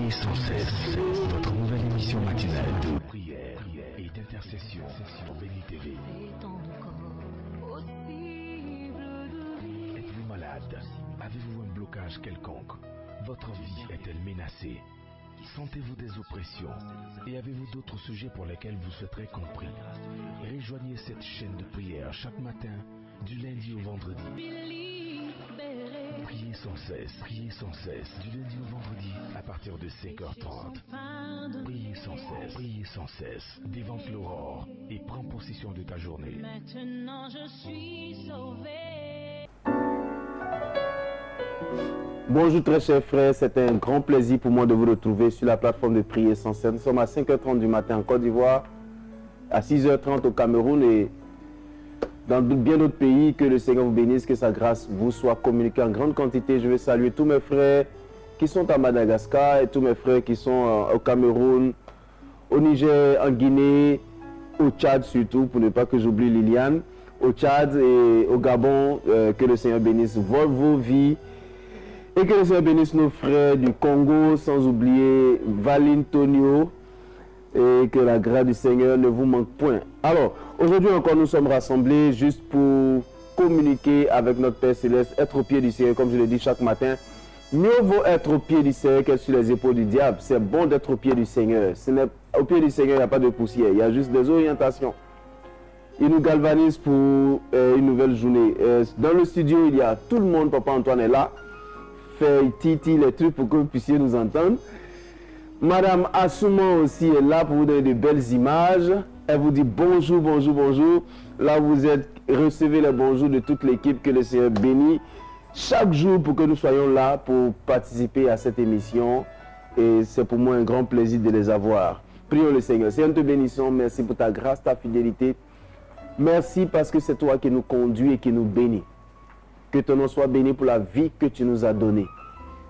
Priez sans cesse, votre nouvelle émission matinale de prière et d'intercession sur Béni TV. Êtes-vous malade? Avez-vous un blocage quelconque? Votre vie est-elle menacée? Sentez-vous des oppressions? Et avez-vous d'autres sujets pour lesquels vous souhaiterez compris? Rejoignez cette chaîne de prière chaque matin, du lundi au vendredi. Priez sans cesse, du lundi au vendredi, à partir de 5h30. Priez sans cesse, dévante l'aurore et prends possession de ta journée. Maintenant je suis sauvé. Bonjour très chers frères, c'est un grand plaisir pour moi de vous retrouver sur la plateforme de Prier sans cesse. Nous sommes à 5h30 du matin en Côte d'Ivoire, à 6h30 au Cameroun et dans bien d'autres pays. Que le Seigneur vous bénisse, que sa grâce vous soit communiquée en grande quantité. Je vais saluer tous mes frères qui sont à Madagascar et tous mes frères qui sont au Cameroun, au Niger, en Guinée, au Tchad surtout, pour ne pas que j'oublie Liliane, au Tchad et au Gabon. Que le Seigneur bénisse vos vies. Et que le Seigneur bénisse nos frères du Congo, sans oublier Valintonio. Et que la grâce du Seigneur ne vous manque point. Alors, aujourd'hui encore, nous sommes rassemblés juste pour communiquer avec notre Père Céleste, être au pied du Seigneur, comme je le dis chaque matin. Mieux vaut être au pied du Seigneur que sur les épaules du diable. C'est bon d'être au pied du Seigneur. Au pied du Seigneur, il n'y a pas de poussière, il y a juste des orientations. Il nous galvanise pour une nouvelle journée. Dans le studio, il y a tout le monde. Papa Antoine est là. Fait titi les trucs pour que vous puissiez nous entendre. Madame Assouman aussi est là pour vous donner de belles images. Elle vous dit bonjour, bonjour, bonjour. Là vous êtes, recevez les bonjours de toute l'équipe. Que le Seigneur bénisse chaque jour pour que nous soyons là pour participer à cette émission. Et c'est pour moi un grand plaisir de les avoir. Prions le Seigneur. Seigneur, nous te bénissons. Merci pour ta grâce, ta fidélité. Merci parce que c'est toi qui nous conduis et qui nous bénis. Que ton nom soit béni pour la vie que tu nous as donnée.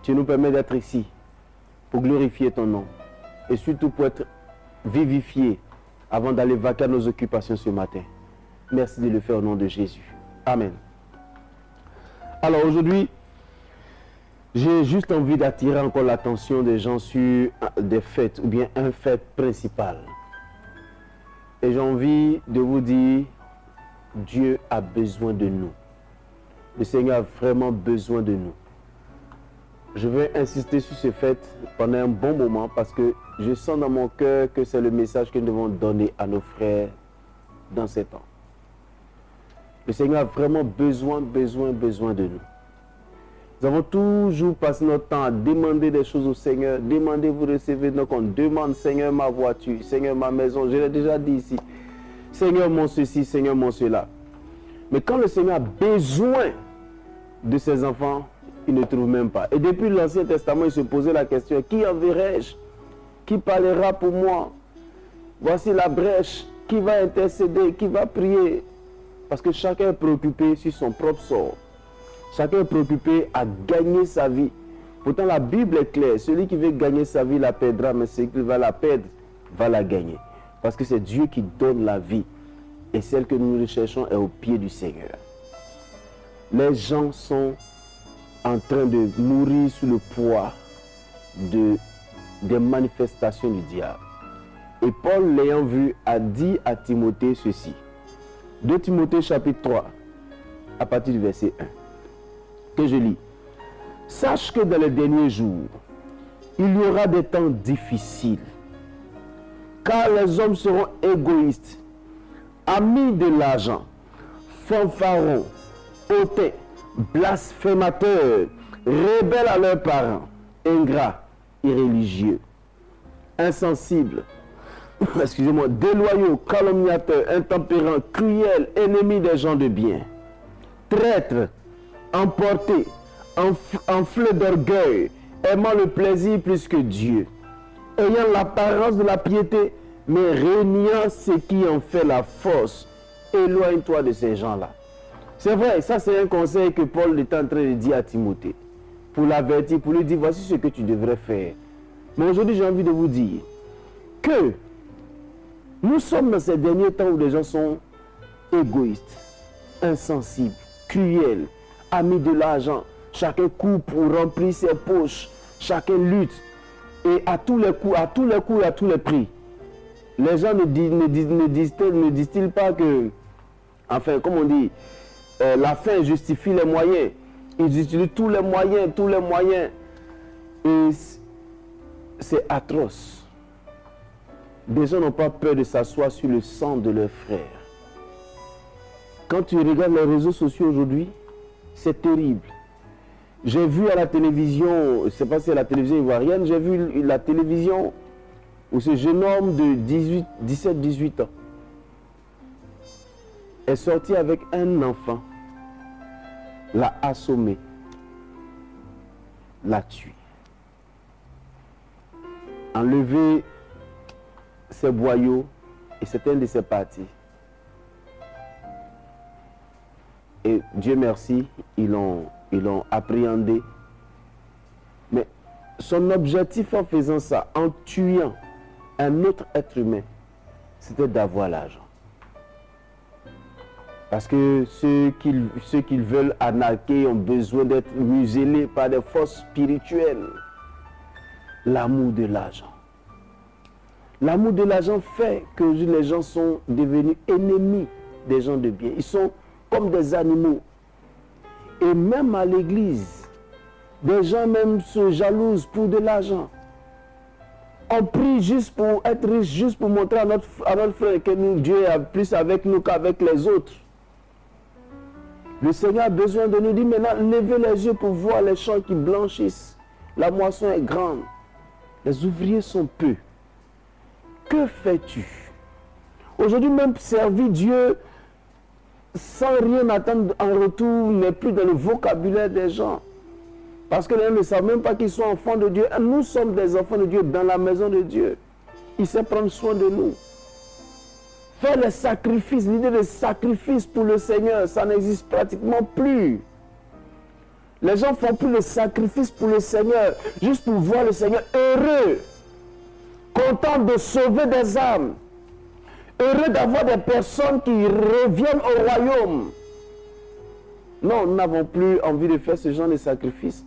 Tu nous permets d'être ici pour glorifier ton nom et surtout pour être vivifié avant d'aller vaquer à nos occupations ce matin. Merci de le faire au nom de Jésus. Amen. Alors aujourd'hui, j'ai juste envie d'attirer encore l'attention des gens sur des fêtes ou bien un fait principal. Et j'ai envie de vous dire, Dieu a besoin de nous. Le Seigneur a vraiment besoin de nous. Je vais insister sur ce fait pendant un bon moment parce que je sens dans mon cœur que c'est le message que nous devons donner à nos frères dans ces temps. Le Seigneur a vraiment besoin de nous. Nous avons toujours passé notre temps à demander des choses au Seigneur. Demandez, vous recevez. Donc on demande, Seigneur, ma voiture, Seigneur, ma maison. Je l'ai déjà dit ici. Seigneur, mon ceci, Seigneur, mon cela. Mais quand le Seigneur a besoin de ses enfants, il ne trouve même pas. Et depuis l'Ancien Testament, il se posait la question, qui enverrai-je? Qui parlera pour moi? Voici la brèche. Qui va intercéder? Qui va prier? Parce que chacun est préoccupé sur son propre sort. Chacun est préoccupé à gagner sa vie. Pourtant, la Bible est claire. Celui qui veut gagner sa vie la perdra, mais celui qui va la perdre va la gagner. Parce que c'est Dieu qui donne la vie. Et celle que nous recherchons est au pied du Seigneur. Les gens sont en train de mourir sous le poids des manifestations du diable. Et Paul, l'ayant vu, a dit à Timothée ceci. 2 Timothée chapitre 3, à partir du verset 1, que je lis. Sache que dans les derniers jours, il y aura des temps difficiles, car les hommes seront égoïstes, amis de l'argent, fanfarons, hautains, blasphémateurs, rebelles à leurs parents, ingrats, irréligieux, insensibles, excusez-moi, déloyaux, calomniateurs, intempérants, cruels, ennemis des gens de bien, traîtres, emportés, enflés d'orgueil, aimant le plaisir plus que Dieu, ayant l'apparence de la piété, mais régnant ce qui en fait la force. Éloigne-toi de ces gens-là. C'est vrai, ça c'est un conseil que Paul est en train de dire à Timothée, pour l'avertir, pour lui dire, voici ce que tu devrais faire. Mais aujourd'hui, j'ai envie de vous dire que nous sommes dans ces derniers temps où les gens sont égoïstes, insensibles, cruels, amis de l'argent. Chacun court pour remplir ses poches. Chacun lutte Et à tous les coups, et à tous les prix. Les gens ne disent-ils pas que, enfin, comme on dit, la fin justifie les moyens. Ils utilisent tous les moyens. Et c'est atroce. Des gens n'ont pas peur de s'asseoir sur le sang de leurs frères. Quand tu regardes les réseaux sociaux aujourd'hui, c'est terrible. J'ai vu à la télévision, je ne sais pas si c'est la télévision ivoirienne, j'ai vu la télévision où ce jeune homme de 17-18 ans est sorti avec un enfant, l'a assommé, l'a tué, enlevé ses boyaux et c'est un de ses parties. Et Dieu merci, ils l'ont appréhendé. Mais son objectif en faisant ça, en tuant un autre être humain, c'était d'avoir l'argent. Parce que ceux qui veulent arnaquer ont besoin d'être muselés par des forces spirituelles. L'amour de l'argent. L'amour de l'argent fait que les gens sont devenus ennemis des gens de bien. Ils sont comme des animaux. Et même à l'église, des gens même se jalousent pour de l'argent. On prie juste pour être riche, juste pour montrer à notre frère que Dieu est plus avec nous qu'avec les autres. Le Seigneur a besoin de nous dire maintenant, levez les yeux pour voir les champs qui blanchissent. La moisson est grande. Les ouvriers sont peu. Que fais-tu? Aujourd'hui même servir Dieu sans rien attendre en retour n'est plus dans le vocabulaire des gens. Parce que les gens ne savent même pas qu'ils sont enfants de Dieu. Nous sommes des enfants de Dieu dans la maison de Dieu. Il sait prendre soin de nous. Faire les sacrifices, l'idée de sacrifice pour le Seigneur, ça n'existe pratiquement plus. Les gens font plus de sacrifices pour le Seigneur, juste pour voir le Seigneur heureux, content de sauver des âmes, heureux d'avoir des personnes qui reviennent au royaume. Non, nous n'avons plus envie de faire ce genre de sacrifice.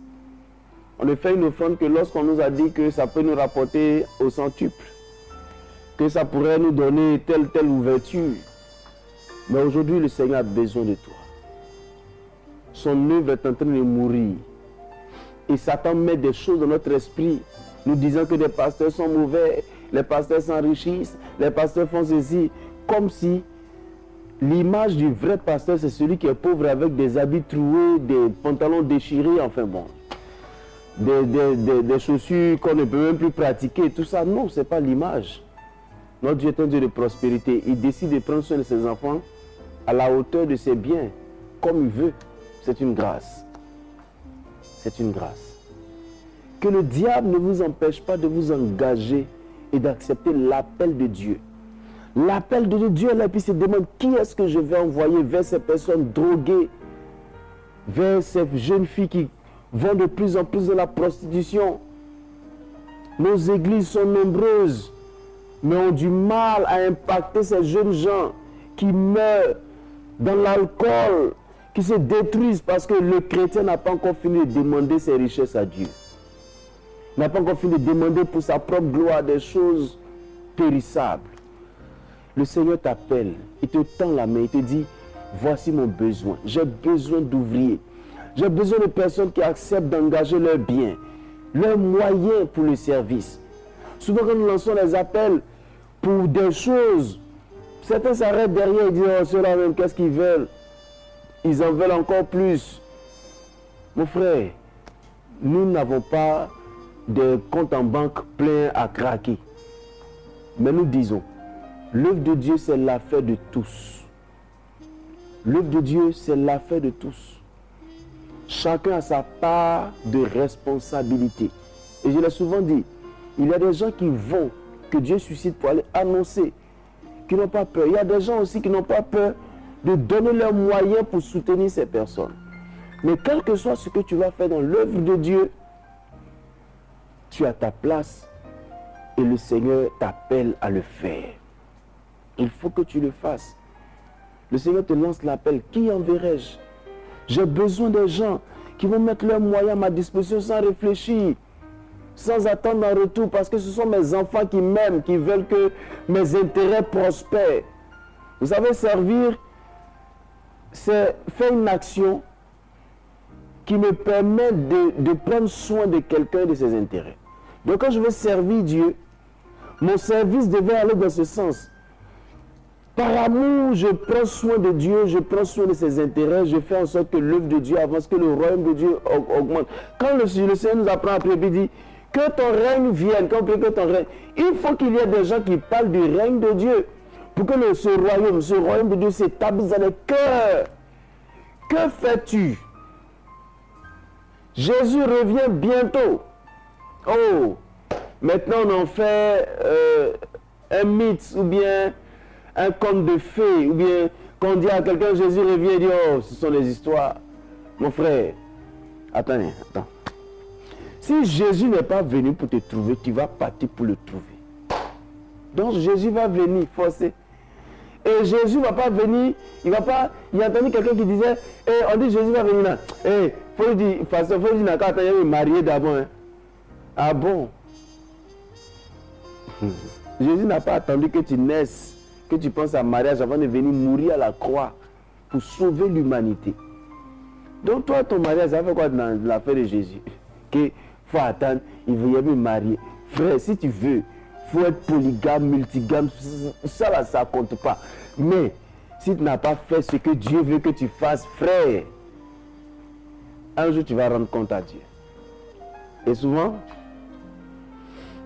On ne fait une offrande que lorsqu'on nous a dit que ça peut nous rapporter au centuple, que ça pourrait nous donner telle ouverture. Mais aujourd'hui, le Seigneur a besoin de toi. Son œuvre est en train de mourir. Et Satan met des choses dans notre esprit, nous disant que les pasteurs sont mauvais, les pasteurs s'enrichissent, les pasteurs font ceci, comme si l'image du vrai pasteur, c'est celui qui est pauvre avec des habits troués, des pantalons déchirés, enfin bon, des chaussures qu'on ne peut même plus pratiquer, tout ça. Non, ce n'est pas l'image. Notre Dieu est un Dieu de prospérité. Il décide de prendre soin de ses enfants à la hauteur de ses biens, comme il veut. C'est une grâce. C'est une grâce. Que le diable ne vous empêche pas de vous engager et d'accepter l'appel de Dieu. L'appel de Dieu est là, puis se demande qui est-ce que je vais envoyer vers ces personnes droguées, vers ces jeunes filles qui vont de plus en plus dans la prostitution. Nos églises sont nombreuses, mais ont du mal à impacter ces jeunes gens qui meurent dans l'alcool, qui se détruisent parce que le chrétien n'a pas encore fini de demander ses richesses à Dieu. Il n'a pas encore fini de demander pour sa propre gloire des choses périssables. Le Seigneur t'appelle, il te tend la main, il te dit, voici mon besoin. J'ai besoin d'ouvriers. J'ai besoin de personnes qui acceptent d'engager leurs biens, leurs moyens pour le service. Souvent quand nous lançons les appels pour des choses, certains s'arrêtent derrière et disent, oh ceux-là même, qu'est-ce qu'ils veulent? Ils en veulent encore plus. Mon frère, nous n'avons pas de compte en banque plein à craquer. Mais nous disons, l'œuvre de Dieu, c'est l'affaire de tous. L'œuvre de Dieu, c'est l'affaire de tous. Chacun a sa part de responsabilité. Et je l'ai souvent dit, il y a des gens qui vont, que Dieu suscite pour aller annoncer, qui n'ont pas peur. Il y a des gens aussi qui n'ont pas peur de donner leurs moyens pour soutenir ces personnes. Mais quel que soit ce que tu vas faire dans l'œuvre de Dieu, tu as ta place et le Seigneur t'appelle à le faire. Il faut que tu le fasses. Le Seigneur te lance l'appel. Qui enverrai-je? J'ai besoin de gens qui vont mettre leurs moyens à ma disposition sans réfléchir. sans attendre un retour, parce que ce sont mes enfants qui m'aiment, qui veulent que mes intérêts prospèrent. Vous savez, servir, c'est faire une action qui me permet de prendre soin de quelqu'un de ses intérêts. Donc quand je veux servir Dieu, mon service devait aller dans ce sens. Par amour, je prends soin de Dieu, je prends soin de ses intérêts, je fais en sorte que l'œuvre de Dieu avance, que le royaume de Dieu augmente. Quand le Seigneur nous apprend après, il dit que ton règne vienne, quand on prie que ton règne, il faut qu'il y ait des gens qui parlent du règne de Dieu, pour que ce royaume de Dieu s'établisse dans les cœurs. Que fais-tu? Jésus revient bientôt. Oh, maintenant on en fait un mythe, ou bien un conte de fées, ou bien quand on dit à quelqu'un Jésus revient, il dit oh, ce sont des histoires. Mon frère, attends. Si Jésus n'est pas venu pour te trouver, tu vas partir pour le trouver. Donc Jésus va venir, forcé. Et Jésus ne va pas venir, il va pas. Il y a entendu quelqu'un qui disait, on dit Jésus va venir là. Faut lui dire, attends, il est marié d'abord. Hein. Ah bon? Jésus n'a pas attendu que tu naisses, que tu penses à mariage avant de venir mourir à la croix pour sauver l'humanité. Donc toi, ton mariage, ça fait quoi dans l'affaire de Jésus? Qu'il faut attendre, il veut me marier. Frère, si tu veux, il faut être polygame, multigame, ça là, ça ne compte pas. Mais si tu n'as pas fait ce que Dieu veut que tu fasses, frère, un jour tu vas rendre compte à Dieu. Et souvent,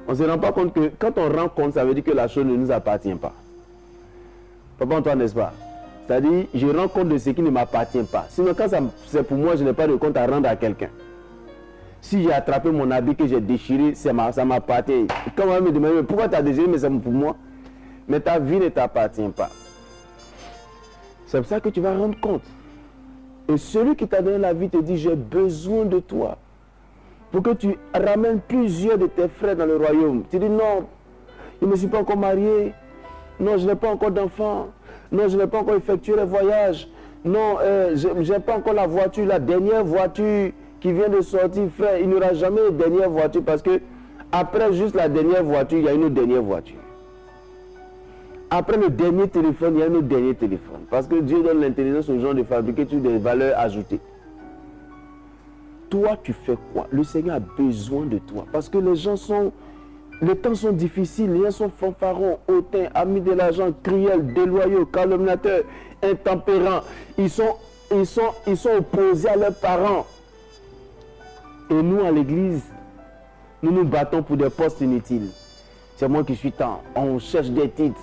on ne se rend pas compte que quand on rend compte, ça veut dire que la chose ne nous appartient pas. Papa Antoine, n'est-ce pas? C'est-à-dire, je rends compte de ce qui ne m'appartient pas. Sinon, quand c'est pour moi, je n'ai pas de compte à rendre à quelqu'un. Si j'ai attrapé mon habit que j'ai déchiré, ça m'appartient. Quand on me demande, pourquoi tu as déchiré, mais c'est pour moi. Mais ta vie ne t'appartient pas. C'est pour ça que tu vas rendre compte. Et celui qui t'a donné la vie te dit, j'ai besoin de toi. Pour que tu ramènes plusieurs de tes frères dans le royaume. Tu dis, non, je ne me suis pas encore marié. Non, je n'ai pas encore d'enfant. Non, je n'ai pas encore effectué le voyage. Non, je n'ai pas encore la voiture, la dernière voiture qui vient de sortir, frère. Il n'y aura jamais de dernière voiture parce que après juste la dernière voiture, il y a une autre dernière voiture. Après le dernier téléphone, il y a un autre dernier téléphone. Parce que Dieu donne l'intelligence aux gens de fabriquer toutes des valeurs ajoutées. Toi, tu fais quoi? Le Seigneur a besoin de toi. Parce que les gens sont... Les temps sont difficiles, les gens sont fanfarons, hautains, amis de l'argent, cruels, déloyaux, calomniateurs, intempérants. Ils sont opposés à leurs parents. Et nous, à l'église, nous nous battons pour des postes inutiles. C'est moi qui suis tant. On cherche des titres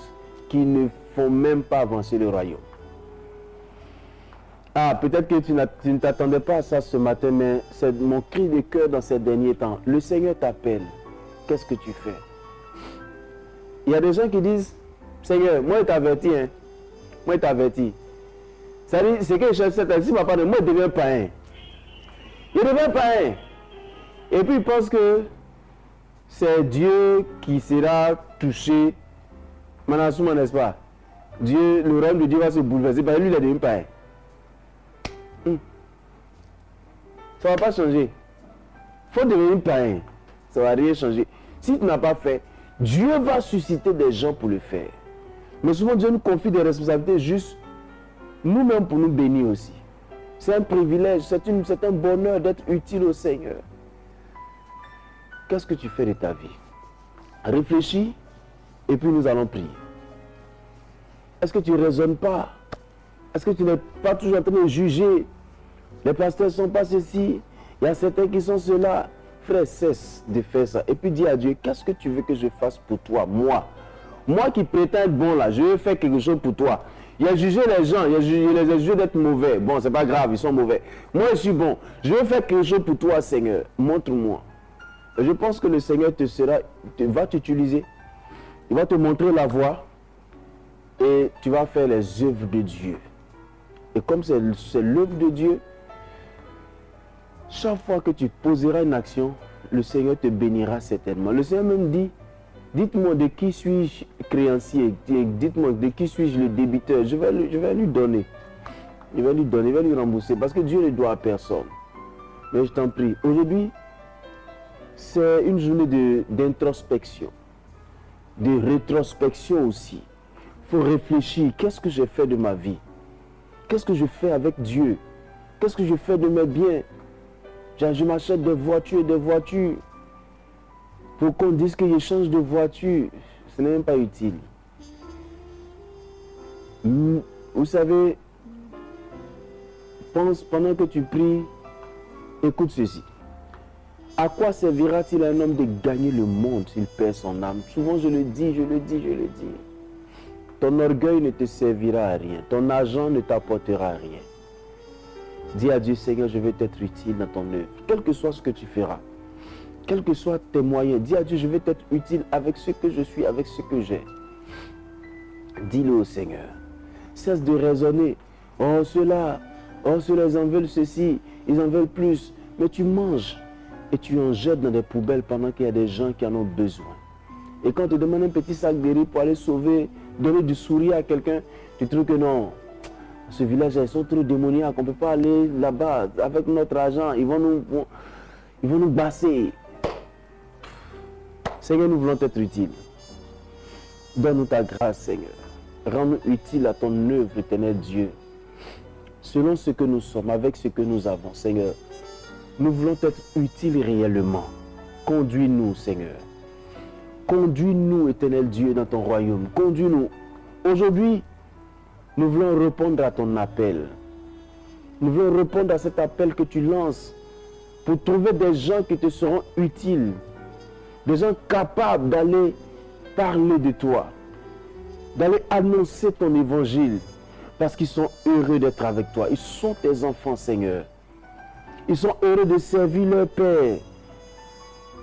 qui ne font même pas avancer le royaume. Ah, peut-être que tu ne t'attendais pas à ça ce matin, mais c'est mon cri de cœur dans ces derniers temps. Le Seigneur t'appelle. Qu'est-ce que tu fais? Il y a des gens qui disent, Seigneur, moi je t'avertis, hein. Moi je t'avertis. C'est que je cherche cette année, moi je deviens païen. Il devient païen. Et puis il pense que c'est Dieu qui sera touché. Manassouma, n'est-ce pas? Dieu, le royaume de Dieu va se bouleverser. Lui, il est devenu païen. Ça ne va pas changer. Il faut devenir païen. Ça ne va rien changer. Si tu n'as pas fait, Dieu va susciter des gens pour le faire. Mais souvent, Dieu nous confie des responsabilités juste nous-mêmes pour nous bénir aussi. C'est un privilège, c'est un bonheur d'être utile au Seigneur. Qu'est-ce que tu fais de ta vie? Réfléchis et puis nous allons prier. Est-ce que tu ne raisonnes pas? Est-ce que tu n'es pas toujours en train de juger? Les pasteurs ne sont pas ceci, il y a certains qui sont cela. Frère, cesse de faire ça. Et puis dis à Dieu, qu'est-ce que tu veux que je fasse pour toi? Moi qui prétends être bon là, je veux faire quelque chose pour toi. Il a jugé les gens, il a jugé d'être mauvais. Bon, c'est pas grave, ils sont mauvais. Moi, je suis bon. Je veux faire quelque chose pour toi, Seigneur. Montre-moi. Je pense que le Seigneur va t'utiliser. Il va te montrer la voie. Et tu vas faire les œuvres de Dieu. Et comme c'est l'œuvre de Dieu, chaque fois que tu poseras une action, le Seigneur te bénira certainement. Le Seigneur même dit, dites-moi de qui suis-je créancier, dites-moi de qui suis-je le débiteur. Je vais lui donner. Il va lui rembourser. Parce que Dieu ne doit à personne. Mais je t'en prie, aujourd'hui, c'est une journée d'introspection, de rétrospection aussi. Il faut réfléchir, qu'est-ce que j'ai fait de ma vie? Qu'est-ce que je fais avec Dieu? Qu'est-ce que je fais de mes biens? Je m'achète des voitures et des voitures. Pour qu'on dise que je change de voiture, ce n'est même pas utile. Vous savez, pense pendant que tu pries, écoute ceci. À quoi servira-t-il à un homme de gagner le monde s'il perd son âme? Souvent je le dis. Ton orgueil ne te servira à rien. Ton argent ne t'apportera rien. Dis à Dieu, Seigneur, je vais t'être utile dans ton œuvre. Quel que soit ce que tu feras, quels que soient tes moyens, dis à Dieu, je vais t'être utile avec ce que je suis, avec ce que j'ai. Dis-le au Seigneur. Cesse de raisonner. Oh, ceux-là, ils en veulent ceci, ils en veulent plus. Mais tu manges et tu en jettes dans des poubelles pendant qu'il y a des gens qui en ont besoin. Et quand on te demande un petit sac de riz pour aller sauver, donner du sourire à quelqu'un, tu trouves que non. Ce village, ils sont trop démoniaques, on ne peut pas aller là-bas avec notre argent, ils vont nous basser. Seigneur, nous voulons être utiles. Donne-nous ta grâce, Seigneur. Rends-nous utiles à ton œuvre, éternel Dieu. Selon ce que nous sommes, avec ce que nous avons, Seigneur. Nous voulons être utiles réellement. Conduis-nous, Seigneur. Conduis-nous, éternel Dieu, dans ton royaume. Conduis-nous. Aujourd'hui, nous voulons répondre à ton appel. Nous voulons répondre à cet appel que tu lances pour trouver des gens qui te seront utiles. Des gens capables d'aller parler de toi, d'aller annoncer ton évangile, parce qu'ils sont heureux d'être avec toi. Ils sont tes enfants, Seigneur. Ils sont heureux de servir leur Père,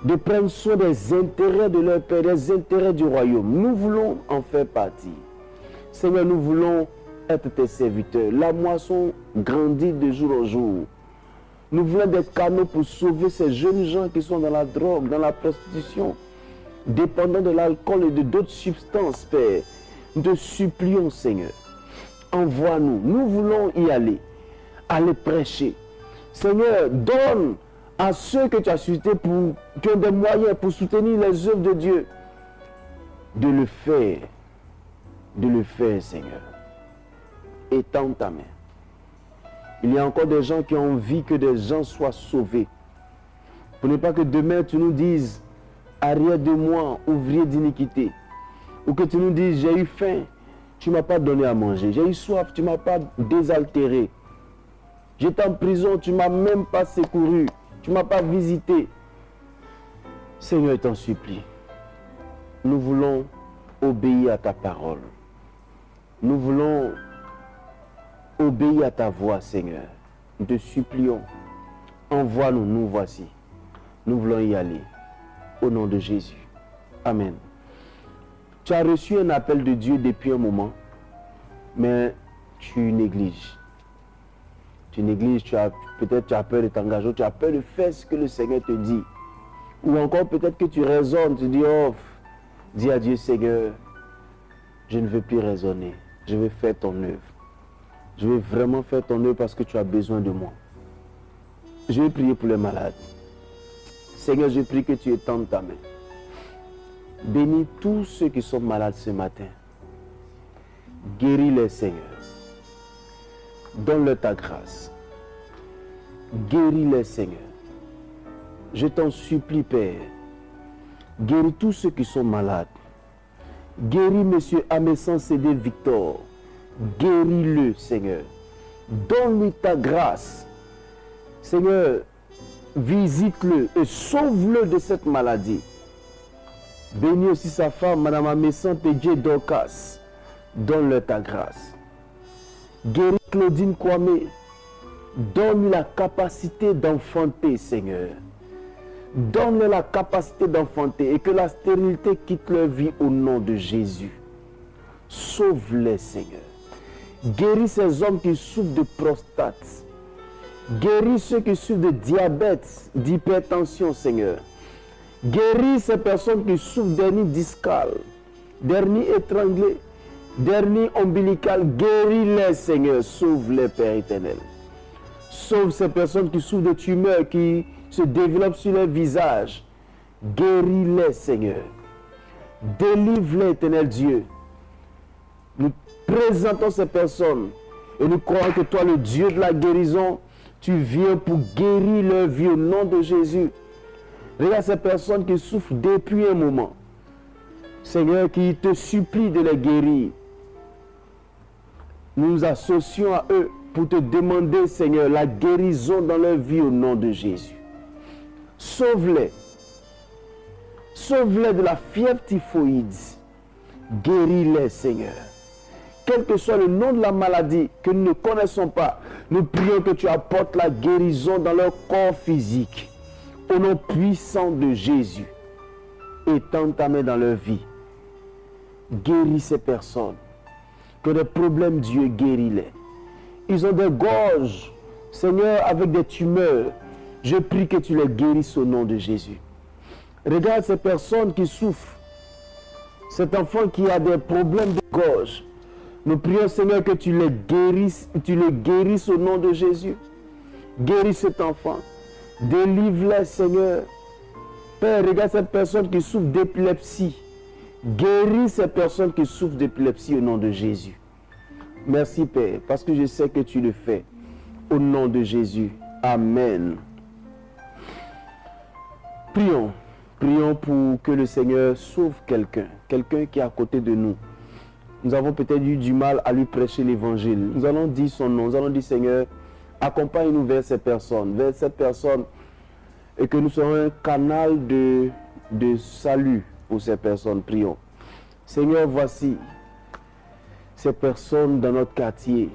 de prendre soin des intérêts de leur Père, des intérêts du royaume. Nous voulons en faire partie. Seigneur, nous voulons être tes serviteurs. La moisson grandit de jour en jour. Nous voulons des canaux pour sauver ces jeunes gens qui sont dans la drogue, dans la prostitution, dépendants de l'alcool et de d'autres substances, Père. Nous te supplions, Seigneur, envoie-nous. Nous voulons y aller prêcher. Seigneur, donne à ceux que tu as suscités qui ont des moyens pour soutenir les œuvres de Dieu, de le faire, Seigneur. Étends ta main. Il y a encore des gens qui ont envie que des gens soient sauvés. Pour ne pas que demain tu nous dises, arrière de moi, ouvrier d'iniquité. Ou que tu nous dises, j'ai eu faim, tu ne m'as pas donné à manger. J'ai eu soif, tu ne m'as pas désaltéré. J'étais en prison, tu ne m'as même pas secouru. Tu ne m'as pas visité. Seigneur, je t'en supplie. Nous voulons obéir à ta parole. Nous voulons obéir à ta voix, Seigneur. Nous te supplions. Envoie-nous, nous voici. Nous voulons y aller. Au nom de Jésus. Amen. Tu as reçu un appel de Dieu depuis un moment, mais tu négliges. Tu négliges, peut-être tu as peur de t'engager, tu as peur de faire ce que le Seigneur te dit. Ou encore peut-être que tu raisonnes, tu dis, oh, dis à Dieu, Seigneur, je ne veux plus raisonner, je veux faire ton œuvre. Je veux vraiment faire ton œuvre parce que tu as besoin de moi. Je vais prier pour les malades. Seigneur, je prie que tu étendes ta main. Bénis tous ceux qui sont malades ce matin. Guéris-les, Seigneur. Donne-leur ta grâce. Guéris-les, Seigneur. Je t'en supplie, Père. Guéris tous ceux qui sont malades. Guéris M. Amesan Cédé Victor. Guéris-le, Seigneur. Donne-lui ta grâce. Seigneur, visite-le et sauve-le de cette maladie. Bénis aussi sa femme, Mme Amesan Pédié Dorcas. Donne-leur ta grâce. Guéris Claudine Kwame. Donne-lui la capacité d'enfanter, Seigneur. Donne-leur la capacité d'enfanter et que la stérilité quitte leur vie au nom de Jésus. Sauve-les, Seigneur. Guéris ces hommes qui souffrent de prostate. Guéris ceux qui souffrent de diabète, d'hypertension, Seigneur. Guéris ces personnes qui souffrent d'hernie discale, d'hernie étranglée, d'hernie ombilicale. Guéris-les, Seigneur. Sauve-les, Père éternel. Sauve ces personnes qui souffrent de tumeurs qui se développent sur leur visage. Guéris-les, Seigneur. Délivre-les, Éternel Dieu. Nous présentons ces personnes et nous croyons que toi, le Dieu de la guérison, tu viens pour guérir leur vie au nom de Jésus. Regarde ces personnes qui souffrent depuis un moment. Seigneur, qui te supplie de les guérir. Nous nous associons à eux pour te demander, Seigneur, la guérison dans leur vie au nom de Jésus. Sauve-les. Sauve-les de la fièvre typhoïde. Guéris-les, Seigneur. Quel que soit le nom de la maladie que nous ne connaissons pas, nous prions que tu apportes la guérison dans leur corps physique. Au nom puissant de Jésus. Étends ta main dans leur vie. Guéris ces personnes. Que des problèmes, Dieu, guéris-les. Ils ont des gorges, Seigneur, avec des tumeurs. Je prie que tu les guérisses au nom de Jésus. Regarde ces personnes qui souffrent. Cet enfant qui a des problèmes de gorge. Nous prions, Seigneur, que tu les guérisses au nom de Jésus. Guéris cet enfant. Délivre-les, Seigneur. Père, regarde cette personne qui souffre d'épilepsie. Guéris ces personnes qui souffrent d'épilepsie au nom de Jésus. Merci, Père, parce que je sais que tu le fais. Au nom de Jésus. Amen. Prions. Prions pour que le Seigneur sauve quelqu'un. Quelqu'un qui est à côté de nous. Nous avons peut-être eu du mal à lui prêcher l'évangile. Nous allons dire son nom. Nous allons dire, Seigneur, accompagne-nous vers cette personne. Vers cette personne. Et que nous soyons un canal de salut pour ces personnes. Prions. Seigneur, voici ces personnes dans notre quartier.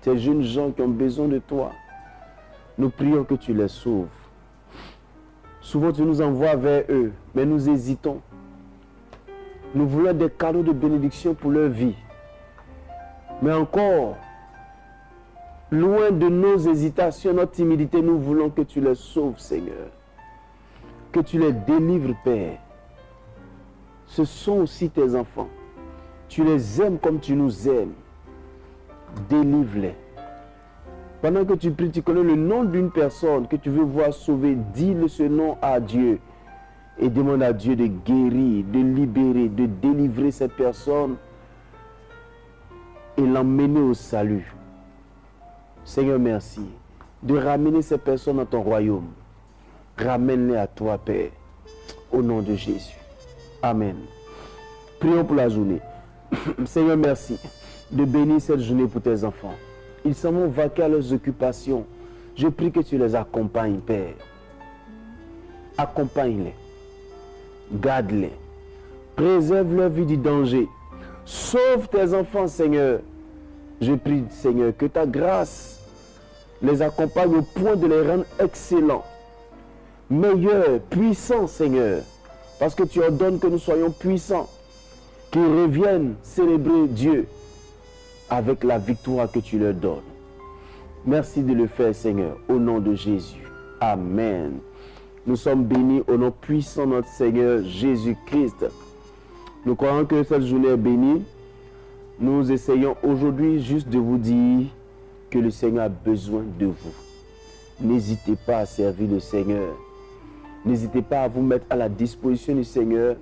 Ces jeunes gens qui ont besoin de toi. Nous prions que tu les sauves. Souvent, tu nous envoies vers eux, mais nous hésitons. Nous voulons des cadeaux de bénédiction pour leur vie. Mais encore, loin de nos hésitations, notre timidité, nous voulons que tu les sauves, Seigneur. Que tu les délivres, Père. Ce sont aussi tes enfants. Tu les aimes comme tu nous aimes. Délivre-les. Pendant que tu pries, tu connais le nom d'une personne que tu veux voir sauver. Dis-le ce nom à Dieu. Et demande à Dieu de guérir, de libérer, de délivrer cette personne. Et l'emmener au salut. Seigneur, merci. De ramener ces personnes dans ton royaume. Ramène-les à toi, Père. Au nom de Jésus. Amen. Prions pour la journée. Seigneur, merci de bénir cette journée pour tes enfants. Ils s'en vont vaquer à leurs occupations. Je prie que tu les accompagnes, Père. Accompagne-les. Garde-les. Préserve leur vie du danger. Sauve tes enfants, Seigneur. Je prie, Seigneur, que ta grâce les accompagne au point de les rendre excellents, meilleurs, puissants, Seigneur. Parce que tu ordonnes que nous soyons puissants. Qu'ils reviennent célébrer Dieu avec la victoire que tu leur donnes. Merci de le faire, Seigneur, au nom de Jésus. Amen. Nous sommes bénis au nom puissant de notre Seigneur Jésus-Christ. Nous croyons que cette journée est bénie. Nous essayons aujourd'hui juste de vous dire que le Seigneur a besoin de vous. N'hésitez pas à servir le Seigneur. N'hésitez pas à vous mettre à la disposition du Seigneur.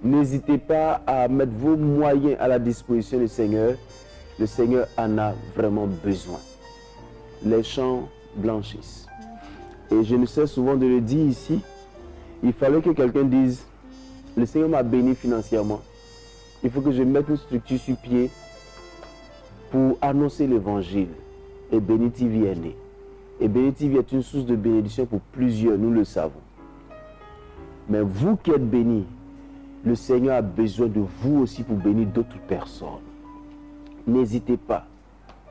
N'hésitez pas à mettre vos moyens à la disposition du Seigneur. Le Seigneur en a vraiment besoin. Les champs blanchissent. Et je ne sais souvent de le dire ici. Il fallait que quelqu'un dise, le Seigneur m'a béni financièrement. Il faut que je mette une structure sur pied pour annoncer l'évangile. Et Béni TV est né. Et Béni TV est une source de bénédiction pour plusieurs, nous le savons. Mais vous qui êtes bénis, le Seigneur a besoin de vous aussi pour bénir d'autres personnes. N'hésitez pas.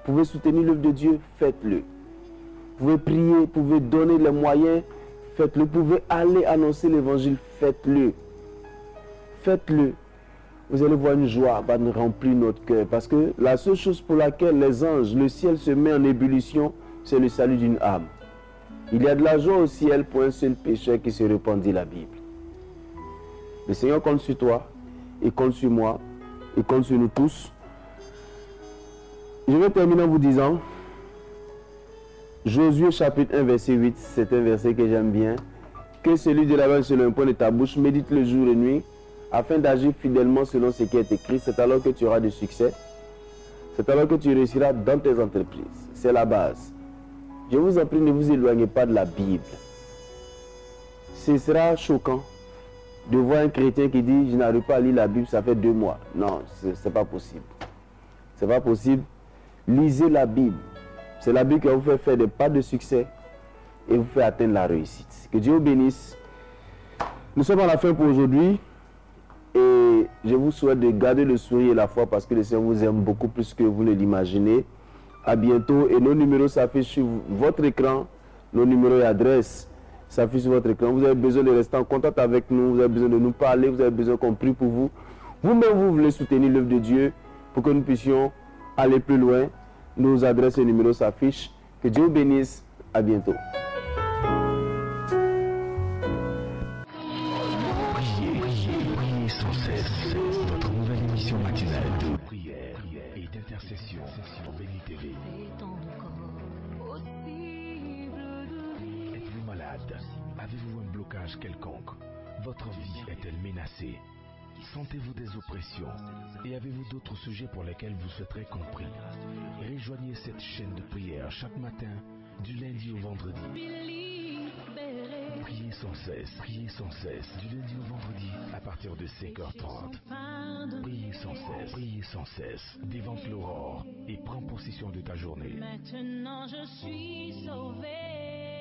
Vous pouvez soutenir l'œuvre de Dieu, faites-le. Vous pouvez prier, vous pouvez donner les moyens, faites-le. Vous pouvez aller annoncer l'évangile, faites-le. Faites-le. Vous allez voir une joie va nous remplir notre cœur. Parce que la seule chose pour laquelle les anges, le ciel se met en ébullition, c'est le salut d'une âme. Il y a de la joie au ciel pour un seul pécheur qui se repent, dit la Bible. Le Seigneur compte sur toi, il compte sur moi, il compte sur nous tous. Je vais terminer en vous disant, Josué chapitre 1 verset 8, c'est un verset que j'aime bien. que celui de la main sur le point de ta bouche, médite le jour et nuit, afin d'agir fidèlement selon ce qui est écrit. C'est alors que tu auras du succès. C'est alors que tu réussiras dans tes entreprises. C'est la base. Je vous en prie, ne vous éloignez pas de la Bible. Ce sera choquant de voir un chrétien qui dit « Je n'arrive pas à lire la Bible, ça fait 2 mois. » Non, c'est pas possible. C'est pas possible. Lisez la Bible. C'est la Bible qui va vous faire faire des pas de succès et vous fait atteindre la réussite. Que Dieu vous bénisse. Nous sommes à la fin pour aujourd'hui. Et je vous souhaite de garder le sourire et la foi parce que le Seigneur vous aime beaucoup plus que vous ne l'imaginez. À bientôt. Et nos numéros s'affichent sur votre écran. Nos numéros et adresses s'affichent sur votre écran. Vous avez besoin de rester en contact avec nous. Vous avez besoin de nous parler. Vous avez besoin qu'on prie pour vous. Vous-même, vous voulez soutenir l'œuvre de Dieu pour que nous puissions aller plus loin. Nos adresses et numéros s'affichent. Que Dieu vous bénisse. À bientôt. Priez sans cesse. Votre nouvelle émission matinale de prière et d'intercession sur Béni TV. Êtes-vous malade? Avez-vous un blocage quelconque? Votre vie est-elle menacée? Sentez-vous des oppressions? Et avez-vous d'autres sujets pour lesquels vous souhaiterez compris? Rejoignez cette chaîne de prière chaque matin, du lundi au vendredi. Priez sans cesse, du lundi au vendredi, à partir de 5h30. Priez sans cesse, dévante l'aurore et prends possession de ta journée. Maintenant je suis sauvé.